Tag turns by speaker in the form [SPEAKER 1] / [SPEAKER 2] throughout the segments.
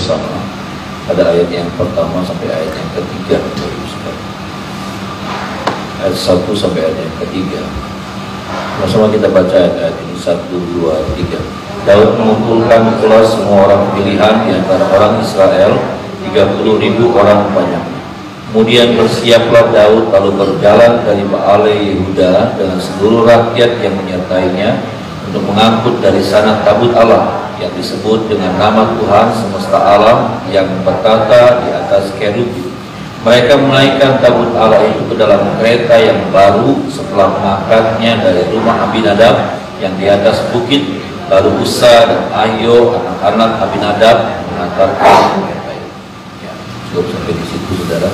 [SPEAKER 1] bersama pada ayat yang pertama sampai ayat yang ketiga. Ayat 1 sampai ayat yang ketiga. Sama-sama kita baca ayat ini 1, 2, 3. Daud mengumpulkan pula semua orang pilihan di antara orang Israel, 30.000 orang banyak. Kemudian bersiaplah Daud lalu berjalan dari Baale Yehuda dengan seluruh rakyat yang menyertainya untuk mengangkut dari sana tabut Allah yang disebut dengan nama Tuhan semesta alam yang bertata di atas kerubi. Mereka menaikkan tabut Allah itu ke dalam kereta yang baru setelah mengangkatnya dari rumah Abinadab yang di atas bukit. Lalu Usa dan Ahio anak-anak Abinadab mengantarkan kereta itu. Ya, cukup sampai di situ, saudara.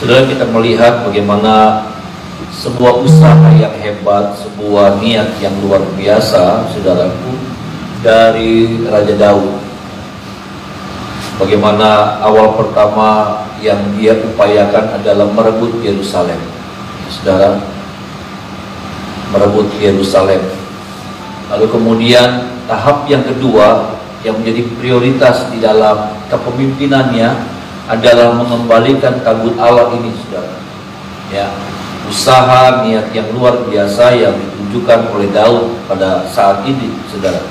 [SPEAKER 1] Saudara, kita melihat bagaimana sebuah usaha yang hebat, sebuah niat yang luar biasa, saudaraku, dari Raja Daud. Bagaimana awal pertama yang dia upayakan adalah merebut Yerusalem. Saudara, merebut Yerusalem. Lalu kemudian tahap yang kedua yang menjadi prioritas di dalam kepemimpinannya adalah mengembalikan tabut Allah ini, saudara. Ya, usaha niat yang luar biasa yang ditunjukkan oleh Daud pada saat ini, saudara.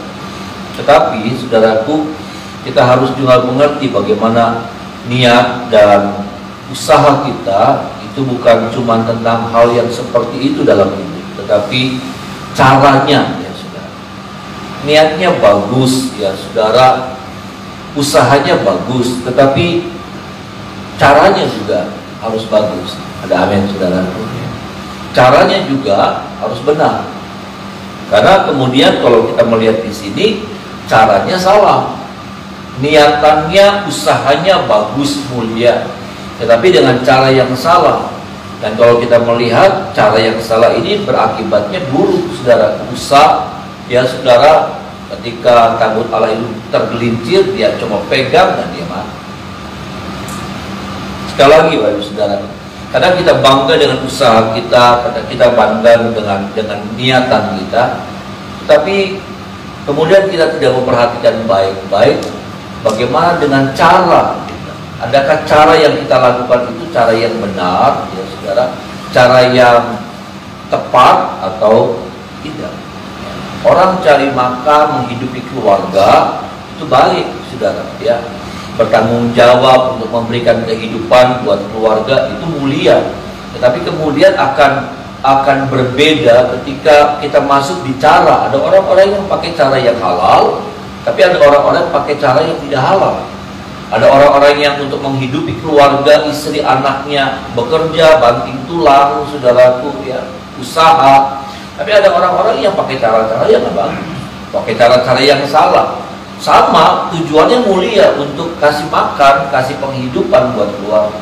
[SPEAKER 1] Tetapi, saudaraku, kita harus juga mengerti bagaimana niat dan usaha kita itu bukan cuma tentang hal yang seperti itu dalam hidup, tetapi caranya, ya saudara. Niatnya bagus, ya saudara, usahanya bagus, tetapi caranya juga harus bagus. Ada amin, saudara. Caranya juga harus benar. Karena kemudian kalau kita melihat di sini, caranya salah. Niatannya, usahanya bagus, mulia, tetapi dengan cara yang salah. Dan kalau kita melihat cara yang salah ini berakibatnya buruk, saudara. Usaha, ya saudara, ketika tabut Allah itu tergelincir, dia coba pegang dan dia mati. Sekali lagi, Bapak Saudara, kadang kita bangga dengan usaha kita, kadang kita bangga dengan niatan kita, tapi kemudian kita tidak memperhatikan baik-baik bagaimana dengan cara kita. Adakah cara yang kita lakukan itu cara yang benar, ya saudara, cara yang tepat atau tidak? Orang cari makan, menghidupi keluarga itu baik, saudara, ya. Bertanggung jawab untuk memberikan kehidupan buat keluarga itu mulia. Tetapi kemudian akan berbeda ketika kita masuk di cara. Ada orang-orang yang pakai cara yang halal, tapi ada orang-orang yang pakai cara yang tidak halal. Ada orang-orang yang untuk menghidupi keluarga, istri, anaknya, bekerja, banting tulang, saudaraku, ya, usaha. Tapi ada orang-orang yang pakai cara-cara yang tidak bagus, pakai cara-cara yang salah. Sama, tujuannya mulia untuk kasih makan, kasih penghidupan buat keluarga.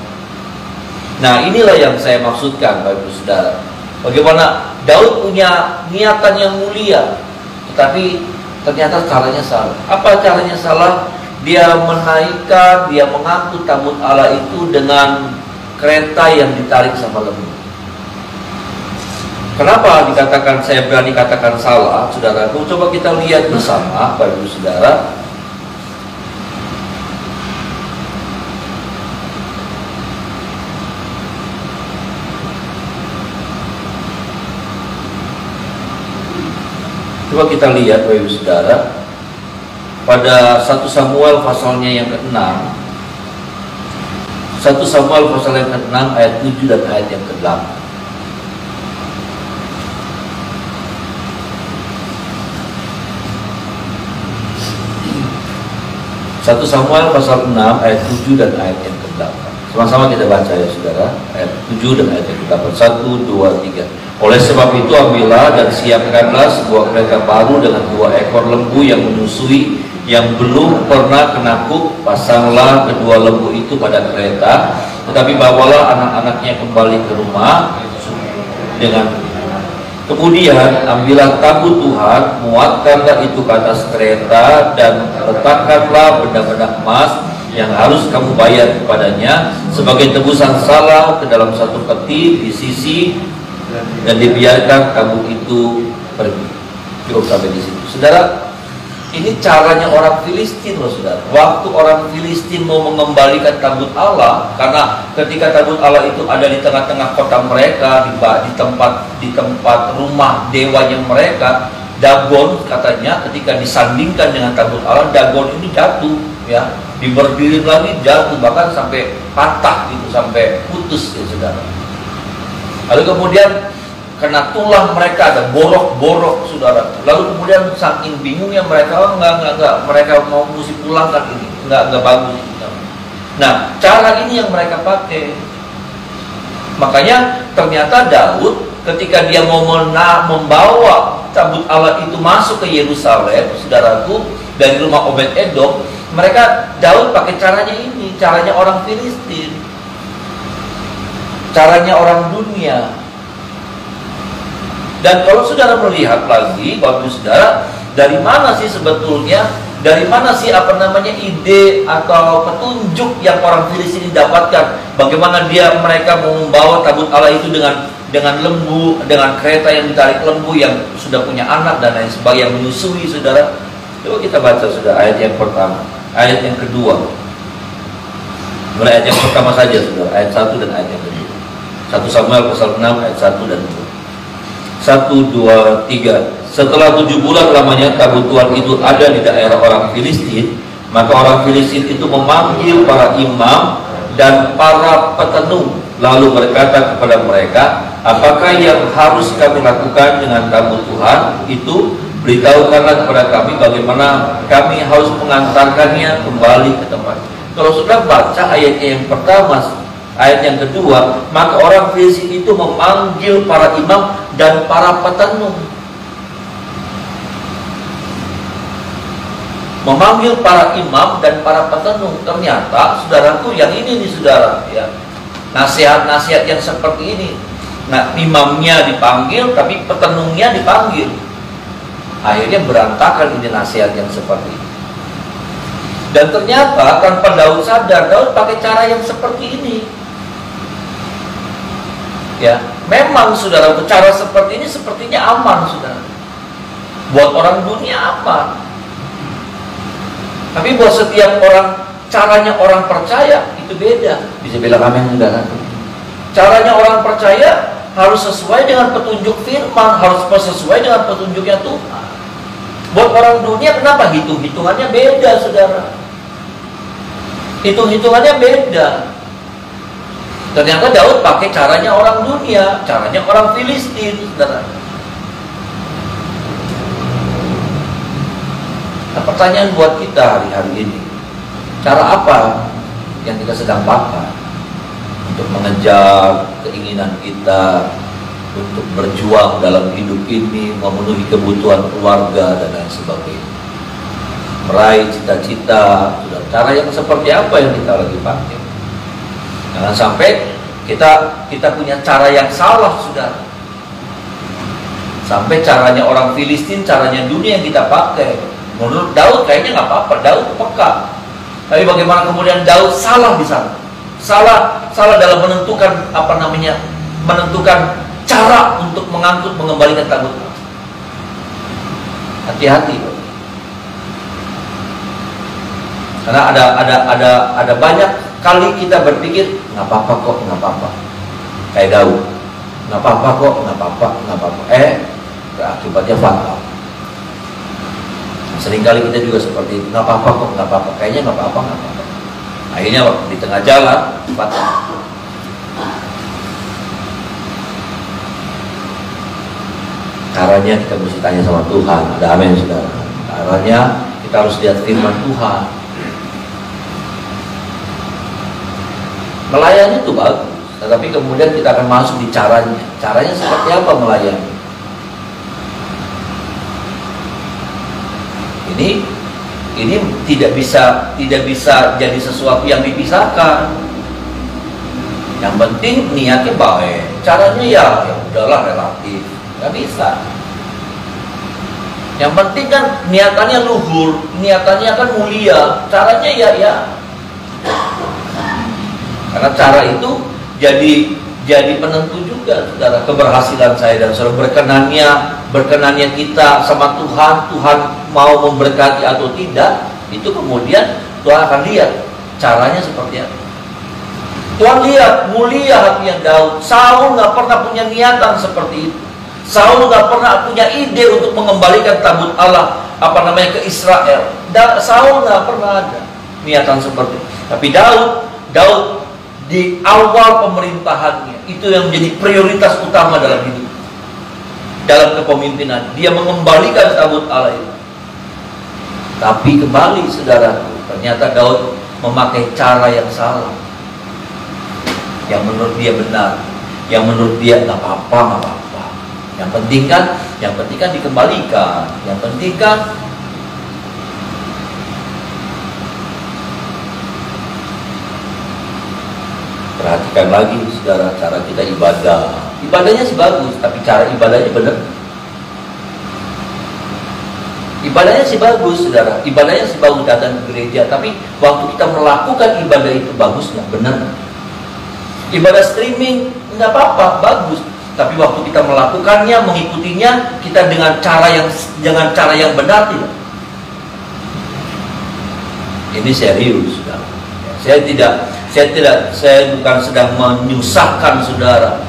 [SPEAKER 1] Nah, inilah yang saya maksudkan, Bapak Ibu Saudara. Bagaimana Daud punya niatan yang mulia, tetapi ternyata caranya salah. Apa caranya salah? Dia menaikkan, dia mengangkut tabut Allah itu dengan kereta yang ditarik sama lembu. Kenapa dikatakan, saya berani katakan salah, saudaraku? Coba kita lihat bersama, Bapak Ibu Saudara. Coba kita lihat, Bapak Ibu Saudara, pada 1 Samuel pasalnya yang ke-6. 1 Samuel pasal yang ke-6 ayat 7 dan ayat yang ke-8. 1 Samuel pasal 6 ayat 7 dan ayat yang ke-8. Sama-sama kita baca, ya saudara. Ayat 7 dan ayat yang ke-8. 1, 2, 3. Oleh sebab itu ambillah dan siapkanlah sebuah kereta baru dengan 2 ekor lembu yang menyusui, yang belum pernah kenakuk. Pasanglah kedua lembu itu pada kereta, tetapi bawalah anak-anaknya kembali ke rumah dengan. Kemudian ambillah tabut Tuhan, muatkanlah itu ke atas kereta, dan letakkanlah benda-benda emas yang harus kamu bayar kepadanya sebagai tebusan salah ke dalam satu peti di sisi, dan dibiarkan tabut itu pergi. Cukup sampai di situ, saudara. Ini caranya orang Filistin loh saudara. Waktu orang Filistin mau mengembalikan tabut Allah, karena ketika tabut Allah itu ada di tengah-tengah kota mereka, di tempat rumah dewanya mereka, Dagon katanya ketika disandingkan dengan tabut Allah, Dagon ini jatuh, ya, diberdiri lagi jatuh, bahkan sampai patah gitu, sampai putus ya saudara. Lalu kemudian kena tulang mereka, ada borok-borok saudara. Lalu kemudian saking bingungnya mereka, enggak, mereka mau mesti pulangkan ini, enggak bagus. Nah, cara ini yang mereka pakai. Makanya ternyata Daud ketika dia mau membawa tabut Allah itu masuk ke Yerusalem, saudaraku, dari rumah Obed-Edom, Daud pakai caranya ini, caranya orang Filistin, caranya orang dunia. Dan kalau saudara melihat lagi, Bapak saudara, dari mana sih sebetulnya, dari mana sih ide atau petunjuk yang orang Filistin dapatkan? Bagaimana mereka mau membawa tabut Allah itu dengan lembu, dengan kereta yang ditarik lembu yang sudah punya anak dan lain sebagainya, yang menyusui saudara. Coba kita baca saudara ayat yang pertama, ayat yang kedua. Mulai ayat yang pertama saja saudara, ayat 1 dan ayat yang kedua. 1 Samuel pasal 6 ayat 1 dan 2. 1, 2, 3. Setelah 7 bulan lamanya tabut Tuhan itu ada di daerah orang Filistin, maka orang Filistin itu memanggil para imam dan para petenung, lalu berkata kepada mereka, apakah yang harus kami lakukan dengan tabut Tuhan itu? Beritahukanlah kepada kami bagaimana kami harus mengantarkannya kembali ke tempat. Kalau sudah baca ayat yang pertama, ayat yang kedua, maka orang Filistin itu memanggil para imam dan para petenung. Memanggil para imam dan para petenung. Ternyata, saudaraku, yang ini nih saudara, ya, nasihat-nasihat yang seperti ini. Nah, imamnya dipanggil, tapi petenungnya dipanggil. Akhirnya berantakan ini nasihat yang seperti ini. Dan ternyata tanpa Daud sadar, Daud pakai cara yang seperti ini. Ya, memang saudara, cara seperti ini sepertinya aman saudara. Buat orang dunia aman. Tapi buat setiap orang, caranya orang percaya itu beda. Bisa bilang amin saudara. Caranya orang percaya harus sesuai dengan petunjuk firman, harus sesuai dengan petunjuknya Tuhan. Buat orang dunia kenapa? Hitung-hitungannya beda saudara. Hitung-hitungannya beda. Ternyata Daud pakai caranya orang dunia, caranya orang Filistin, saudara. Nah, pertanyaan buat kita hari-hari ini, cara apa yang kita sedang pakai untuk mengejar keinginan kita, untuk berjuang dalam hidup ini, memenuhi kebutuhan keluarga dan lain sebagainya, meraih cita-cita? Cara yang seperti apa yang kita lagi pakai? Jangan sampai kita punya cara yang salah sudah. Sampai caranya orang Filistin, caranya dunia yang kita pakai. Menurut Daud kayaknya nggak apa-apa, Daud peka. Tapi bagaimana kemudian Daud salah di sana? Salah dalam menentukan menentukan cara untuk mengembalikan tabut. Hati-hati. Karena ada banyak kali kita berpikir nggak apa-apa kok, nggak apa-apa. Kayak Daud, nggak apa-apa kok, nggak apa-apa, nggak apa-apa. Akibatnya fatal. Seringkali kita juga seperti itu, nggak apa-apa kok, nggak apa-apa. Kayaknya nggak apa-apa, nggak apa-apa. Akhirnya di tengah jalan fatal. Caranya kita mesti tanya sama Tuhan. Ada amin saudara. Caranya kita harus lihat firman Tuhan. Melayani itu bagus, tetapi kemudian kita akan masuk di caranya. Caranya seperti apa melayani? Ini tidak bisa jadi sesuatu yang dipisahkan. Yang penting niatnya baik. Caranya ya udahlah relatif, nggak bisa. Yang penting kan niatannya luhur, niatannya kan mulia. Caranya ya. Karena cara itu jadi jadi penentu juga, saudara, keberhasilan saya dan saudara. Berkenannya kita sama Tuhan, Tuhan mau memberkati atau tidak, itu kemudian Tuhan akan lihat caranya seperti apa. Tuhan lihat mulia hatinya Daud. Saul nggak pernah punya niatan seperti itu. Saul nggak pernah punya ide untuk mengembalikan tabut Allah ke Israel. Saul nggak pernah ada niatan seperti itu. Tapi Daud di awal pemerintahannya itu yang menjadi prioritas utama dalam hidup, dalam kepemimpinan. Dia mengembalikan tabut Allah itu. Tapi kembali, saudaraku, ternyata Daud memakai cara yang salah, yang menurut dia benar, yang menurut dia nggak apa-apa. Yang penting kan dikembalikan. Yang penting kan perhatikan lagi, saudara, cara kita ibadah. Ibadahnya sih bagus, tapi cara ibadahnya benar. Ibadahnya sih bagus, saudara. Ibadahnya sih bagus, datang ke gereja. Tapi waktu kita melakukan ibadah itu bagus nggak? Benar. Ibadah streaming nggak apa-apa, bagus. Tapi waktu kita melakukannya, mengikutinya, kita dengan cara yang benar tidak? Ini serius, saudara. Saya bukan sedang menyusahkan saudara,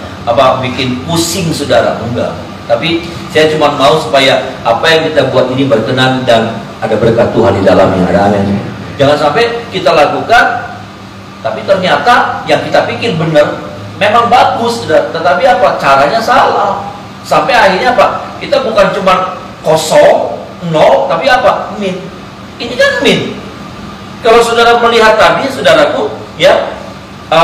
[SPEAKER 1] bikin pusing saudara, enggak. Tapi saya cuma mau supaya apa yang kita buat ini berkenan dan ada berkat Tuhan di dalamnya. Ada amin. Jangan sampai kita lakukan, tapi ternyata yang kita pikir benar, memang bagus, tetapi caranya salah. Sampai akhirnya kita bukan cuma kosong, nol, tapi min. Ini kan min. Kalau saudara melihat tadi, saudaraku, ya, 2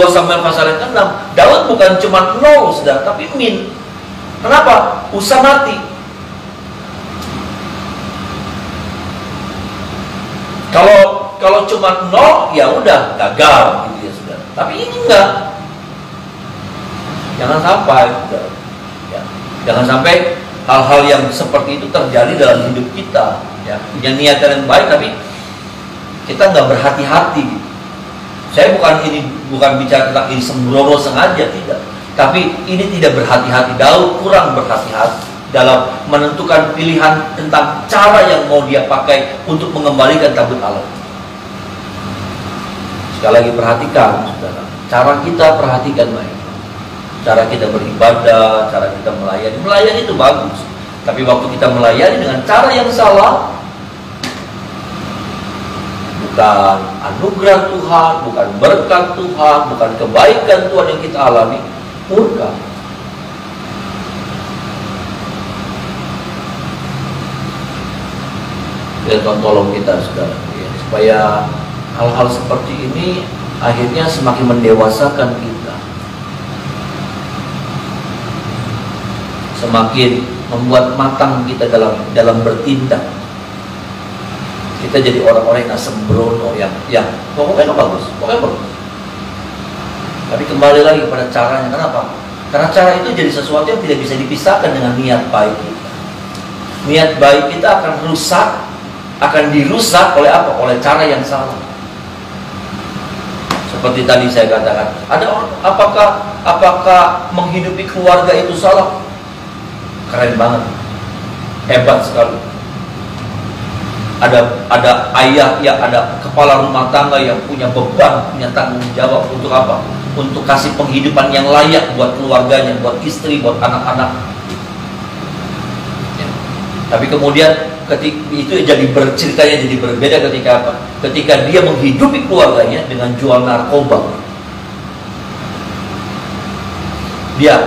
[SPEAKER 1] Samuel pasal yang ke-6, Daud bukan cuma nol, saudara, tapi min. Kenapa? Usa mati. Kalau cuma nol, ya udah gagal, gitu ya, saudara. Tapi ini enggak. Jangan sampai, saudara. Ya. Jangan sampai hal-hal yang seperti itu terjadi dalam hidup kita. Ya. Punya niatan yang baik, tapi kita nggak berhati-hati. Saya bukan bicara tentang ini sembrono sengaja, tidak. Tapi ini tidak berhati-hati. Daud kurang berhati-hati dalam menentukan pilihan tentang cara yang mau dia pakai untuk mengembalikan tabut Allah. Sekali lagi perhatikan, saudara. Cara kita perhatikan baik. Cara kita beribadah, cara kita melayani. Melayani itu bagus. Tapi waktu kita melayani dengan cara yang salah, bukan anugerah Tuhan, bukan berkat Tuhan, bukan kebaikan Tuhan yang kita alami, murka. Ya, Tuhan tolong kita, saudara, ya, supaya hal-hal seperti ini akhirnya semakin mendewasakan kita, semakin membuat matang kita dalam bertindak. Kita jadi orang-orang yang sembrono, yang pokoknya bagus. Tapi kembali lagi pada caranya. Kenapa? Karena cara itu jadi sesuatu yang tidak bisa dipisahkan dengan niat baik kita. Niat baik kita akan dirusak oleh apa? Oleh cara yang salah. Seperti tadi saya katakan, apakah menghidupi keluarga itu salah? Keren banget, hebat sekali. Ada ayah, ya, ada kepala rumah tangga yang punya beban, punya tanggung jawab untuk apa? Untuk kasih penghidupan yang layak buat keluarganya, buat istri, buat anak-anak. Ya. Tapi kemudian itu ceritanya jadi berbeda ketika apa? Ketika dia menghidupi keluarganya dengan jual narkoba. Dia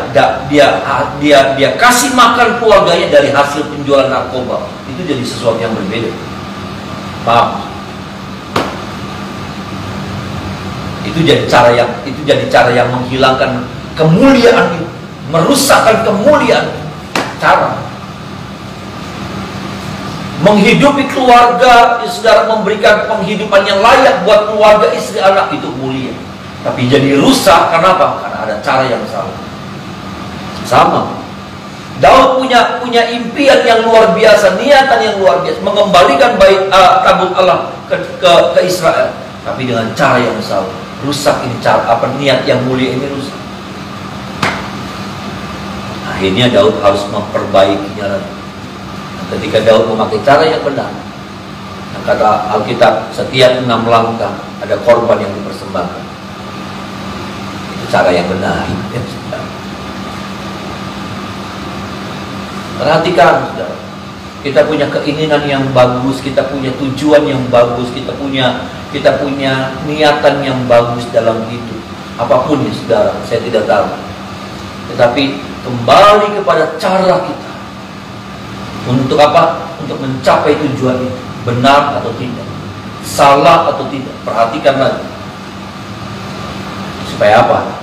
[SPEAKER 1] kasih makan keluarganya dari hasil penjualan narkoba. Itu jadi sesuatu yang berbeda. Paham? Itu jadi cara yang menghilangkan kemuliaan itu, merusakkan kemuliaan. Cara menghidupi keluarga, saudara, memberikan penghidupan yang layak buat keluarga, istri, anak, itu mulia. Tapi jadi rusak, kenapa? Karena ada cara yang salah. Sama. Daud punya impian yang luar biasa, niatan yang luar biasa, mengembalikan tabut Allah ke Israel, tapi dengan cara yang salah. rusak ini, niat yang mulia ini rusak. Akhirnya Daud harus memperbaikinya lagi. Ketika Daud memakai cara yang benar, kata Alkitab, setiap 6 langkah ada korban yang dipersembahkan. Itu cara yang benar. Perhatikan, saudara. Kita punya keinginan yang bagus, kita punya tujuan yang bagus, kita punya niatan yang bagus dalam hidup. Apapun ya, saudara, saya tidak tahu. Tetapi kembali kepada cara kita. Untuk apa? Untuk mencapai tujuan itu. Benar atau tidak, salah atau tidak, perhatikan lagi. Supaya apa?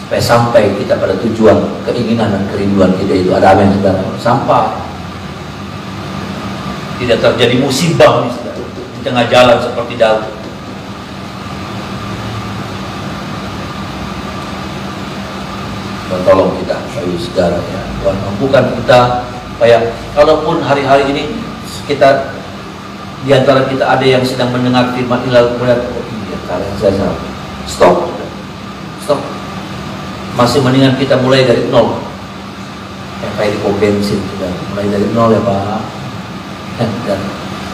[SPEAKER 1] Supaya sampai kita pada tujuan, keinginan dan kerinduan kita itu. Ada amin, saudara? Sampai tidak terjadi musibah nih, saudara, di tengah jalan seperti Daud. Tolong kita, saudara ya. Tuhan mampukan kita supaya kalaupun hari-hari ini kita di antara kita ada yang sedang mendengar firman ilahi, kemudian oh iya, kalian saya salah. Stop. Masih mendingan kita mulai dari nol. Kayak di pom bensin, mulai dari nol ya Pak. Dan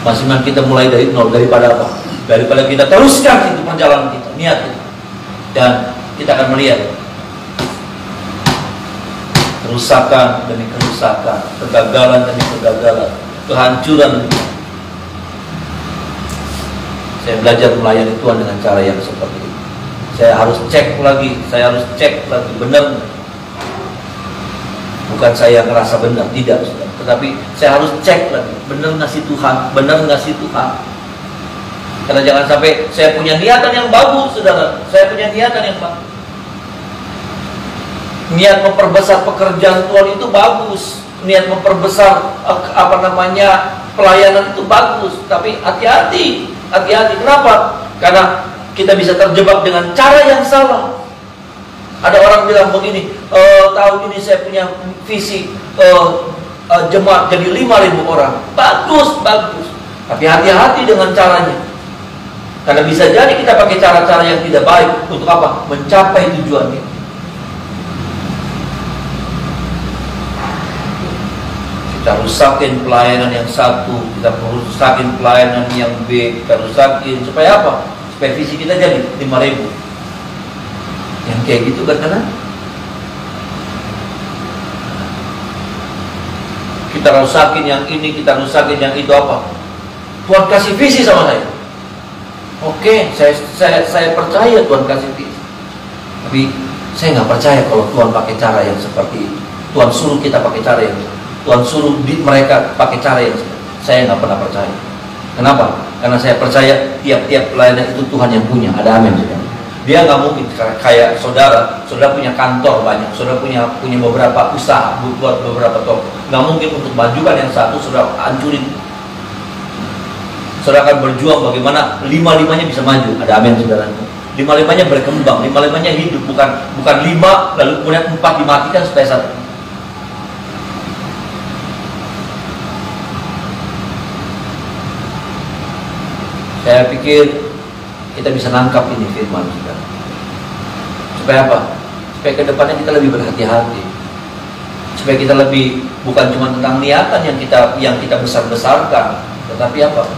[SPEAKER 1] masih mendingan kita mulai dari nol daripada apa? Daripada kita teruskan itu perjalanan kita, niat kita. Dan kita akan melihat kerusakan demi kerusakan, kegagalan demi kegagalan, kehancuran. Saya belajar melayani Tuhan dengan cara yang seperti itu. Saya harus cek lagi, benar. Bukan saya ngerasa benar, tidak, saudara. Tetapi saya harus cek lagi, benar nggak sih Tuhan? Karena jangan sampai saya punya niatan yang bagus, saudara. Niat memperbesar pekerjaan Tuhan itu bagus. Niat memperbesar pelayanan itu bagus. Tapi hati-hati. Kenapa? Karena kita bisa terjebak dengan cara yang salah. Ada orang bilang begini, tahun ini saya punya visi jemaat jadi 5.000 orang. Bagus. Tapi hati-hati dengan caranya. Karena bisa jadi kita pakai cara-cara yang tidak baik. Untuk apa? Mencapai tujuannya. Kita rusakin pelayanan yang satu, kita rusakin pelayanan yang B, kita rusakin supaya apa? Supaya visi kita jadi 5.000. Yang kayak gitu kan, karena kita rusakin yang ini, kita rusakin yang itu apa? Tuhan kasih visi sama saya. Oke, saya percaya Tuhan kasih visi. Tapi saya nggak percaya kalau Tuhan pakai cara yang seperti itu. Tuhan suruh kita pakai cara yang Tuhan suruh mereka pakai cara yang saya nggak pernah percaya. Kenapa? Karena saya percaya tiap-tiap pelayanan itu Tuhan yang punya. Ada amin, saudara. Dia nggak mungkin kayak saudara punya kantor banyak, saudara punya beberapa usaha, buat beberapa toko. Nggak mungkin untuk majukan yang satu saudara hancurin. Saudara akan berjuang bagaimana 5-5-nya bisa maju. Ada amin, saudara. 5-5-nya berkembang, 5-5-nya hidup, bukan 5 lalu kemudian 4 dimatikan supaya satu. Saya pikir kita bisa nangkap ini firman, saudara. Supaya apa? Supaya ke depannya kita lebih berhati-hati. Supaya kita lebih, bukan cuma tentang niatan yang kita besar-besarkan, tetapi apa?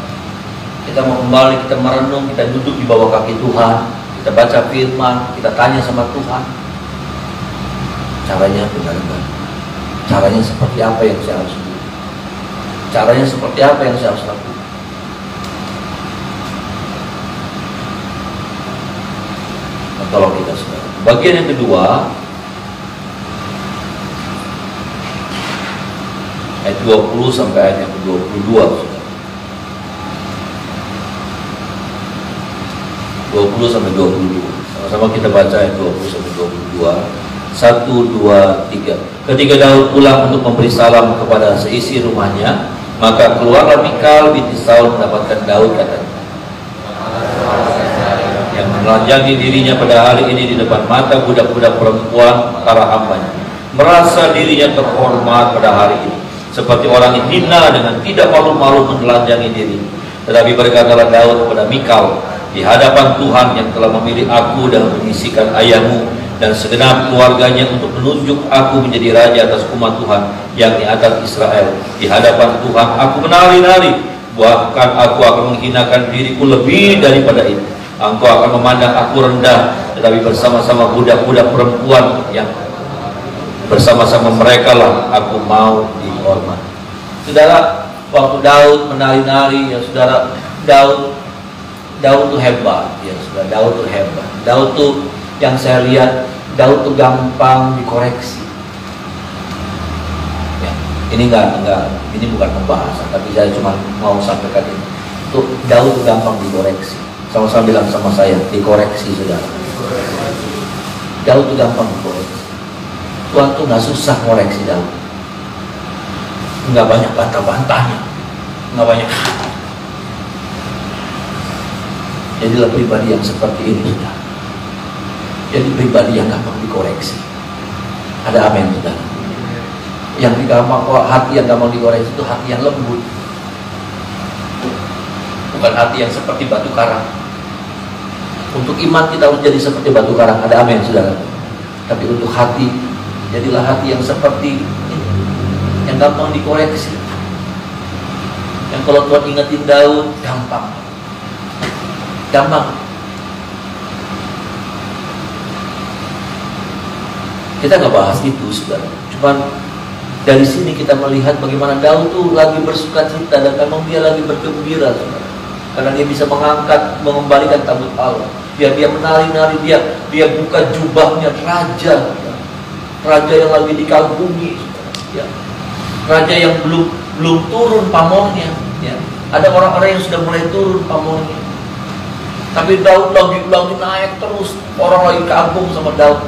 [SPEAKER 1] Kita mau kembali, kita merenung, kita duduk di bawah kaki Tuhan, kita baca firman, kita tanya sama Tuhan. Caranya benar-benar. Caranya seperti apa yang saya harus lakukan? Caranya seperti apa yang saya harus lakukan? Tolong kita, saudara. Bagian yang kedua, ayat 20 sampai ayat yang ke-22, saudara. 20 sampai 22. Sama-sama kita baca ayat 20 sampai 22. 1, 2, 3. Ketika Daud pulang untuk memberi salam kepada seisi rumahnya, maka keluarlah Mikal binti Saul mendapatkan Daud, katanya, yang menelanjangi dirinya pada hari ini di depan mata budak-budak perempuan para hambanya, merasa dirinya terhormat pada hari ini, seperti orang yang hina dengan tidak malu-malu menelanjangi diri. Tetapi berkatalah Daud kepada Mikal, di hadapan Tuhan yang telah memilih aku dan mengisikan ayahmu dan segenap keluarganya untuk menunjuk aku menjadi raja atas umat Tuhan, yakni atas Israel. Di hadapan Tuhan aku menari-nari, bahkan aku akan menghinakan diriku lebih daripada itu. Engkau akan memandang aku rendah, tetapi bersama-sama budak-budak perempuan yang bersama-sama mereka lah aku mau dihormat. Saudara, waktu Daud menari-nari, ya saudara, Daud tuh hebat, ya saudara, Daud tuh hebat. Daud tuh yang saya lihat, Daud tuh gampang dikoreksi. Ya, ini ini bukan pembahasan, tapi saya cuma mau sampaikan ini. Tuh Daud tuh gampang dikoreksi. Sama-sama bilang sama saya, dikoreksi saudara. Daud tuh gampang dikoreksi. Tuhan tuh nggak susah koreksi Daud. Nggak banyak bantah-bantahnya, nggak banyak. Jadilah pribadi yang seperti ini saudara. Jadi pribadi yang gampang dikoreksi. Ada amin saudara. Hati yang gampang dikoreksi itu hati yang lembut. Bukan hati yang seperti batu karang. Untuk iman kita harus jadi seperti batu karang. Ada amin saudara. Tapi untuk hati, jadilah hati yang seperti ini, yang gampang dikoreksi. Yang kalau Tuhan ingetin Daud, gampang. Kita nggak bahas itu saudara. Cuman dari sini kita melihat bagaimana Daud tuh lagi bersuka cita dan memang dia lagi bergembira saudara. Karena dia bisa mengembalikan tabut Allah. Dia menari-nari, dia buka jubahnya raja yang lagi dikagumi, ya. Raja yang belum turun pamornya, ya. Ada orang-orang yang sudah mulai turun pamornya, tapi Daud lagi naik terus, orang lagi kagum sama Daud.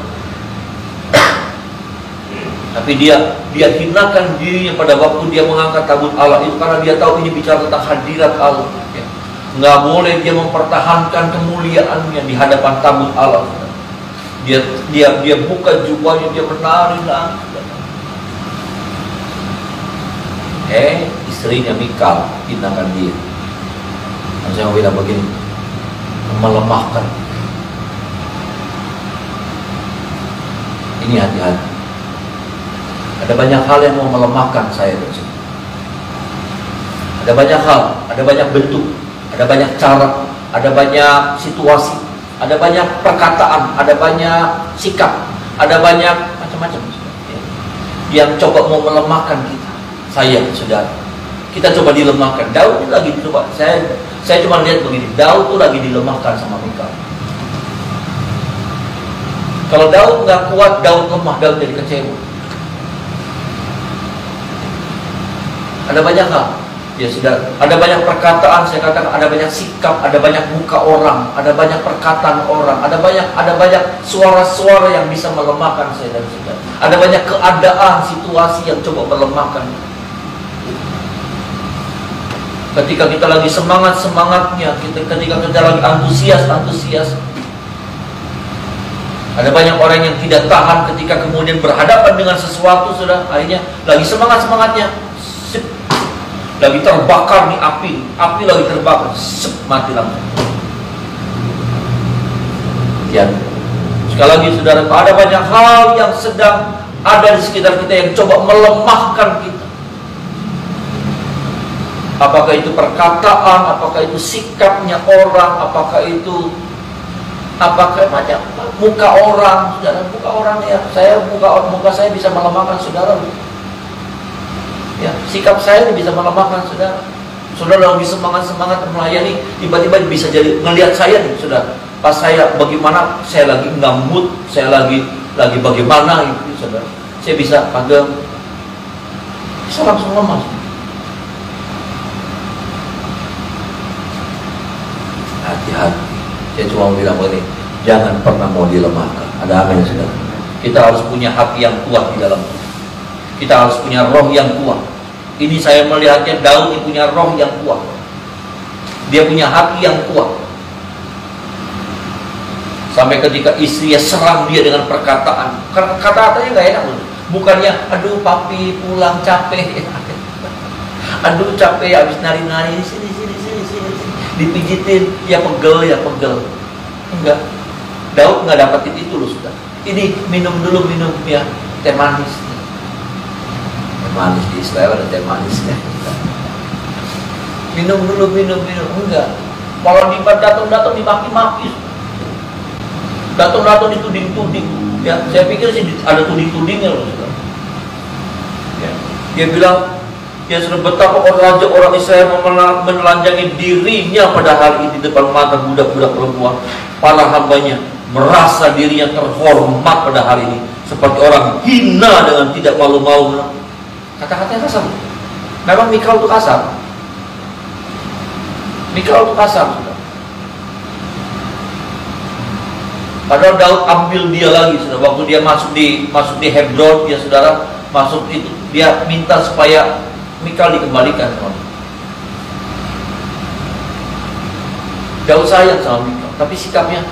[SPEAKER 1] Tapi dia hinakan dirinya pada waktu dia mengangkat tabut Allah itu, karena dia tahu ini bicara tentang hadirat Allah, ya. Nggak boleh dia mempertahankan kemuliaannya di hadapan tabut Allah. Dia buka jubahnya, dia menari-nari. Istrinya Mikal hinakan dia. Saya mau bilang begini, melemahkan. Ini hati-hati. Ada banyak hal yang mau melemahkan saya di sini. Ada banyak hal, ada banyak bentuk, ada banyak cara, ada banyak situasi, ada banyak perkataan, ada banyak sikap, ada banyak macam-macam yang coba mau melemahkan kita. Saya, saudara, kita coba dilemahkan. Daud itu lagi dicoba. Saya cuma lihat begini, Daud tuh lagi dilemahkan sama Mikal. Kalau Daud nggak kuat, Daud lemah, Daud jadi kecewa. Ada banyak hal. Ya sudah, ada banyak perkataan, saya katakan ada banyak sikap, ada banyak muka orang, ada banyak perkataan orang, ada banyak suara-suara yang bisa melemahkan saya dan saudara. Ada banyak keadaan, situasi yang coba melemahkan. Ketika kita lagi semangatnya, ketika kita lagi antusias. Ada banyak orang yang tidak tahan ketika kemudian berhadapan dengan sesuatu, sudah akhirnya lagi semangatnya. Lagi terbakar nih api lagi terbakar, mati langsung. Ya, sekali lagi saudara, ada banyak hal yang sedang ada di sekitar kita yang coba melemahkan kita. Apakah itu perkataan, apakah itu sikapnya orang, apakah macam muka orang, saudara, muka orang ya. Muka saya bisa melemahkan saudara. Ya, sikap saya bisa melemahkan saudara. Saudara lagi semangat melayani, tiba-tiba bisa jadi ngelihat saya nih, saudara. Pas saya bagaimana, saya lagi ngambut, saya lagi bagaimana gitu, saudara. Saya bisa langsung lemah. Hati-hati. Saya cuma mau bilang begini, jangan pernah mau dilemahkan. Ada amin saudara. Kita harus punya hati yang kuat di dalam kita. Kita harus punya roh yang kuat. Ini saya melihatnya Daud ini punya roh yang kuat. Dia punya hati yang kuat. Sampai ketika istrinya serang dia dengan perkataan. Kata-katanya gak enak loh. Bukannya, aduh papi pulang capek. Aduh capek habis nari-nari sini. sini. Dipijitin, ya pegel. Enggak. Daud nggak dapetin itu loh sudah. Ini minum ya, teh manis. Teh manis di Israel ada teh manisnya. Minum. Enggak. Kalau datang dimaki-maki. Datang dituding-tuding. Ya, saya pikir sih ada tuding-tudingnya loh sudah. Ya. Dia bilang, ya sudah betapa orang Israel menelanjangi dirinya pada hari ini di depan mata budak-budak perempuan. Para hambanya merasa dirinya terhormat pada hari ini, seperti orang hina dengan tidak malu-malu. Kata-katanya kasar. Memang Mikal itu kasar. Sudah. Padahal Daud ambil dia lagi sudah. Waktu dia masuk di Hebron, ya saudara, masuk itu dia minta supaya Mikal dikembalikan sama dia. Daud sayang sama Mikal, tapi sikapnya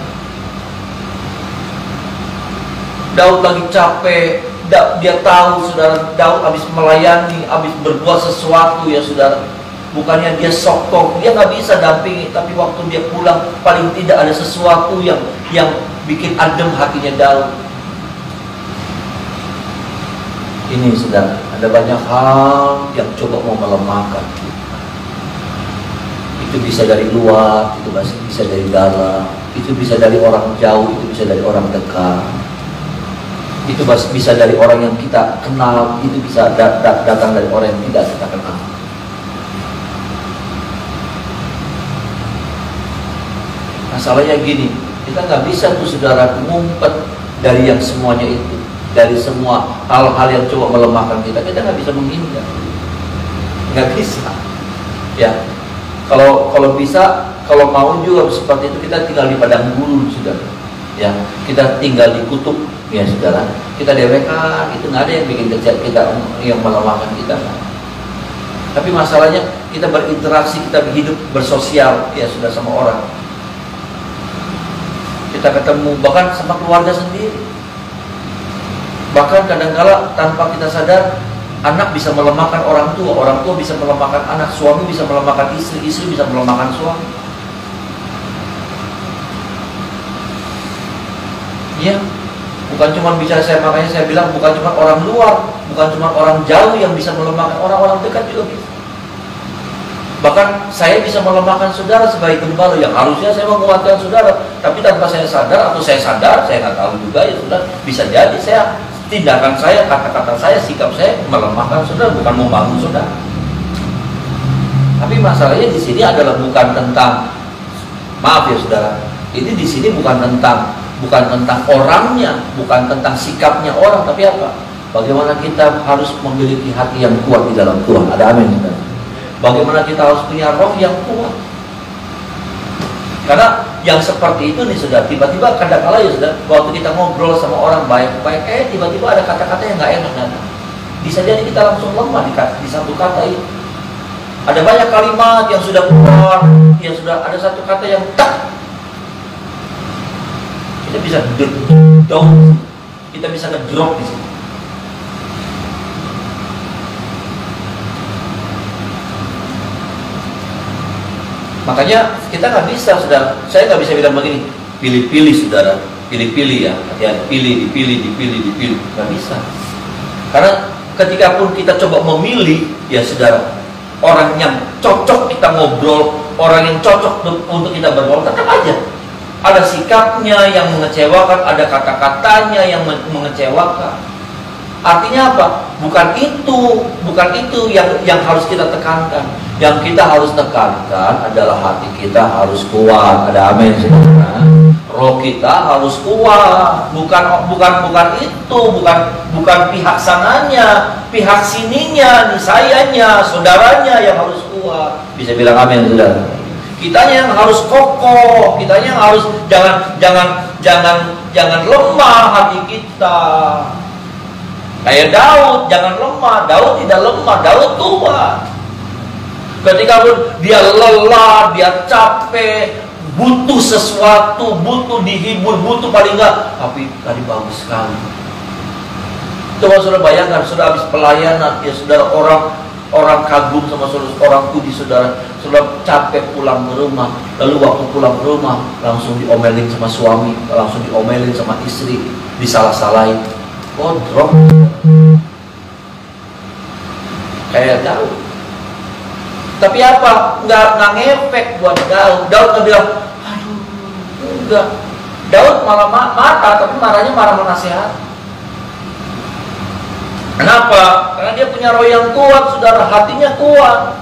[SPEAKER 1] Daud lagi capek. Dia tahu saudara, Daud habis melayani, habis berbuat sesuatu ya saudara. Bukannya dia sokong, dia nggak bisa dampingi, tapi waktu dia pulang paling tidak ada sesuatu yang bikin adem hatinya Daud. Ini saudara, ada banyak hal yang coba mau melemahkan kita. Itu bisa dari luar, itu bisa dari dalam, itu bisa dari orang jauh, itu bisa dari orang dekat, itu bisa dari orang yang kita kenal, itu bisa datang dari orang yang tidak kita kenal. Masalahnya gini, kita nggak bisa tuh saudara ngumpet dari yang semuanya itu, dari semua hal-hal yang coba melemahkan kita nggak bisa menghindar, nggak bisa. Ya, kalau bisa, kalau mau juga seperti itu, kita tinggal di padang gurun saudara. Ya, kita tinggal di kutub, ya saudara. Kita dewekan, itu nggak ada yang bikin kita yang melemahkan kita. Tapi masalahnya kita berinteraksi, kita hidup bersosial, ya sudah sama orang. Kita ketemu bahkan sama keluarga sendiri. Bahkan kadang-kala tanpa kita sadar, anak bisa melemahkan orang tua bisa melemahkan anak, suami bisa melemahkan istri bisa melemahkan suami. Ya, bukan cuma bicara makanya saya bilang bukan cuma orang luar, bukan cuma orang jauh yang bisa melemahkan, orang-orang dekat juga bisa. Bahkan saya bisa melemahkan saudara sebagai gembala yang harusnya saya menguatkan saudara, tapi tanpa saya sadar atau saya sadar, saya nggak tahu juga ya sudah, bisa jadi tindakan saya, kata-kata saya, sikap saya melemahkan saudara, bukan membangun saudara. Tapi masalahnya di sini adalah bukan tentang, maaf ya saudara, ini di sini bukan tentang orangnya, bukan tentang sikapnya orang, tapi apa? Bagaimana kita harus memiliki hati yang kuat di dalam Tuhan. Ada amin saudara. Bagaimana kita harus punya roh yang kuat. Karena yang seperti itu nih sudah tiba-tiba kadang-kala ya sudah, waktu kita ngobrol sama orang baik-baik, tiba-tiba ada kata-kata yang nggak enak datang. Bisa jadi kita langsung lemah di satu kata itu. Ada banyak kalimat yang sudah keluar, yang sudah ada satu kata yang tak. Kita bisa down, kita bisa ngedrop di sini. Makanya kita nggak bisa, saudara. Saya nggak bisa bilang begini, pilih-pilih saudara, pilih-pilih ya, hati-hati, dipilih, nggak bisa. Karena ketika pun kita coba memilih, ya saudara, orang yang cocok kita ngobrol, orang yang cocok untuk kita bergaul, tetap aja ada sikapnya yang mengecewakan, ada kata-katanya yang mengecewakan. Artinya apa? Bukan itu yang harus kita tekankan. Yang kita harus tekankan adalah hati kita harus kuat. Ada amin saudara. Roh kita harus kuat. Bukan itu, bukan pihak sananya, pihak sininya, sayanya, saudaranya yang harus kuat. Bisa bilang amin saudara. Kitanya yang harus kokoh, kitanya yang harus jangan lemah hati kita. Kayak Daud, jangan lemah. Daud tidak lemah, Daud kuat. Ketika pun dia lelah, dia capek, butuh sesuatu, butuh dihibur, butuh paling enggak, tapi tadi bagus sekali. Coba saudara bayangkan, sudah habis pelayanan, ya saudara, orang kagum sama saudara, orang puji saudara, saudara capek pulang ke rumah, lalu waktu pulang ke rumah langsung diomelin sama suami, langsung diomelin sama istri, disalah-salahin, kodrok, kayak Daud. Tapi apa? Nggak ngefek buat Daud. Daud nggak bilang, aduh, enggak. Daud malah marah, tapi marahnya marah menasihat. Kenapa? Karena dia punya roh yang kuat, saudara, hatinya kuat.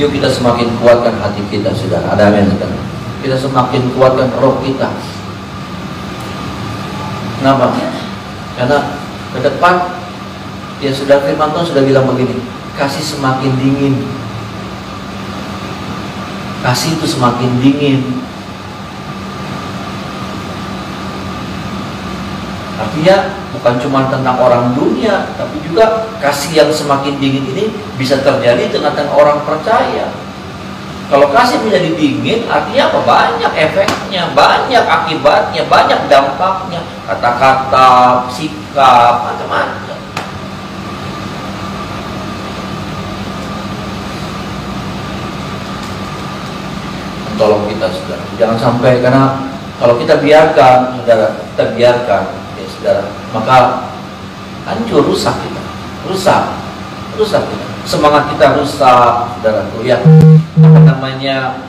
[SPEAKER 1] Yuk kita semakin kuatkan hati kita, saudara. Ada amin, saudara. Kita semakin kuatkan roh kita. Kenapa? Karena ke depan, ya sudah firman Tuhan sudah bilang begini, kasih semakin dingin. Kasih itu semakin dingin. Artinya bukan cuma tentang orang dunia, tapi juga kasih yang semakin dingin ini bisa terjadi dengan orang percaya. Kalau kasih menjadi dingin, artinya apa? Banyak efeknya, banyak akibatnya, banyak dampaknya. Kata-kata, sikap, macam-macam. Tolong kita, saudara, jangan sampai, karena kalau kita biarkan, saudara, kita biarkan, ya saudara, maka hancur, rusak kita, rusak kita, semangat kita rusak, saudaraku, ya, apa namanya,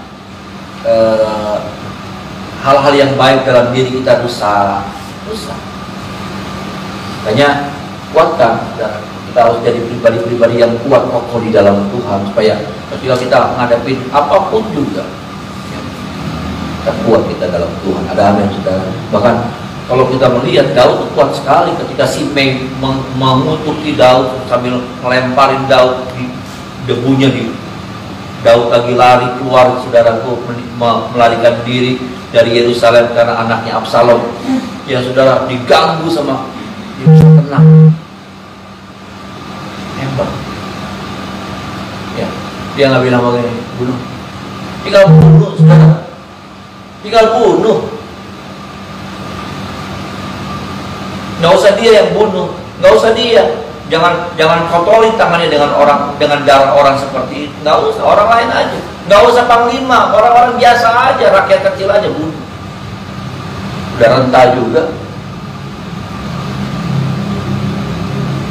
[SPEAKER 1] hal-hal yang baik dalam diri kita rusak. Makanya kuatkan, saudara. Kita harus jadi pribadi-pribadi yang kuat, kokoh di dalam Tuhan, supaya ketika kita menghadapi apapun juga, kita kuat kita dalam Tuhan. Ada amin, saudara. Bahkan kalau kita melihat Daud kuat sekali ketika Simei mengutuki Daud sambil melemparin Daud, di debunya di Daud lagi lari keluar, saudaraku, melarikan diri dari Yerusalem karena anaknya Absalom. Ya saudara, diganggu sama, dia bisa tenang, hebat. Ya, dia nggak bilang begini, bunuh, tinggal bunuh, saudara. Tinggal bunuh. Nggak usah dia yang bunuh, nggak usah dia. Jangan kotori tangannya dengan darah orang seperti itu. Nggak usah, orang lain aja. Nggak usah panglima, orang-orang biasa aja, rakyat kecil aja bunuh. Udah renta juga.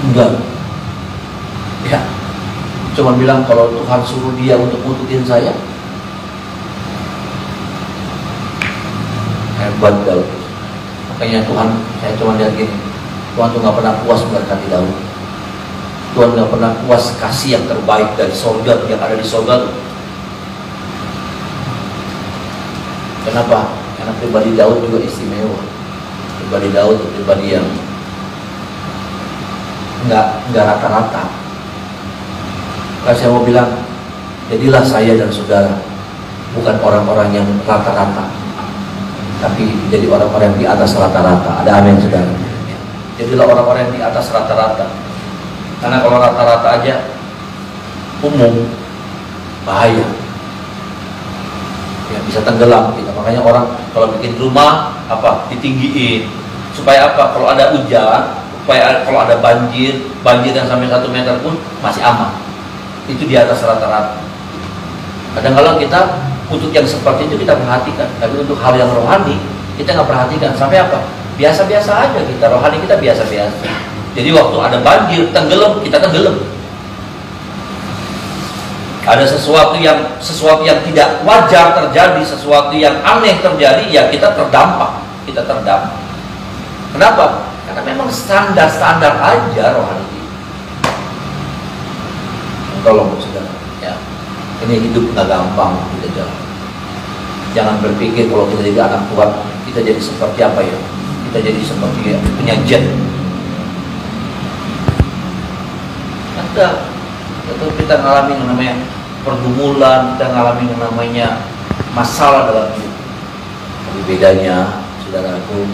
[SPEAKER 1] Enggak. Ya, cuma bilang kalau Tuhan suruh dia untuk ngutukin saya, hebat Daud. Makanya Tuhan, saya cuma lihat gini, Tuhan tuh nggak pernah puas memberkati Daud. Tuhan nggak pernah puas kasih yang terbaik dari sorga yang ada di sorga. Kenapa? Karena pribadi Daud juga istimewa. Pribadi Daud itu pribadi yang nggak rata-rata. Kalau saya mau bilang, jadilah saya dan saudara bukan orang-orang yang rata-rata, tapi jadi orang-orang yang di atas rata-rata. Ada amin, saudara. Jadilah orang-orang yang di atas rata-rata. Karena kalau rata-rata aja umum, bahaya. Ya, bisa tenggelam kita. Makanya orang kalau bikin rumah apa ditinggiin supaya apa? Kalau ada hujan, supaya kalau ada banjir yang sampai 1 meter pun masih aman. Itu di atas rata-rata. Kadang-kadang kita untuk yang seperti itu kita perhatikan, tapi untuk hal yang rohani kita nggak perhatikan. Sampai apa? Biasa-biasa aja kita, rohani kita biasa-biasa. Jadi waktu ada banjir, tenggelam, kita tenggelam. Ada sesuatu yang tidak wajar terjadi, sesuatu yang aneh terjadi, ya kita terdampak. Kenapa? Karena memang standar aja rohani kita. Tolong saudara, ya. Ini hidup nggak gampang kita jalan. Jangan berpikir kalau kita jadi anak Tuhan, kita jadi seperti apa ya? Kita jadi seperti punya jet. Ada, kita ngalami yang namanya pergumulan, kita ngalami yang namanya masalah dalam hidup. Tapi bedanya, saudaraku,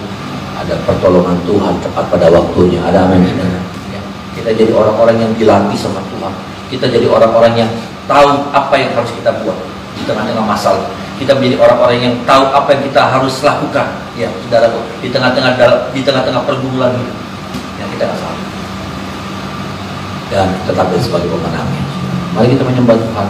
[SPEAKER 1] ada pertolongan Tuhan tepat pada waktunya. Ada amin, saudara. Ya. Kita jadi orang-orang yang dilatih sama Tuhan. Kita jadi orang-orang yang tahu apa yang harus kita buat di tengah-tengah masalah. Kita menjadi orang-orang yang tahu apa yang kita harus lakukan, ya saudaraku, di tengah-tengah pergumulan hidup. yang kita nggak salah. Dan kita tampil sebagai pemenangnya. Mari kita menyembah Tuhan.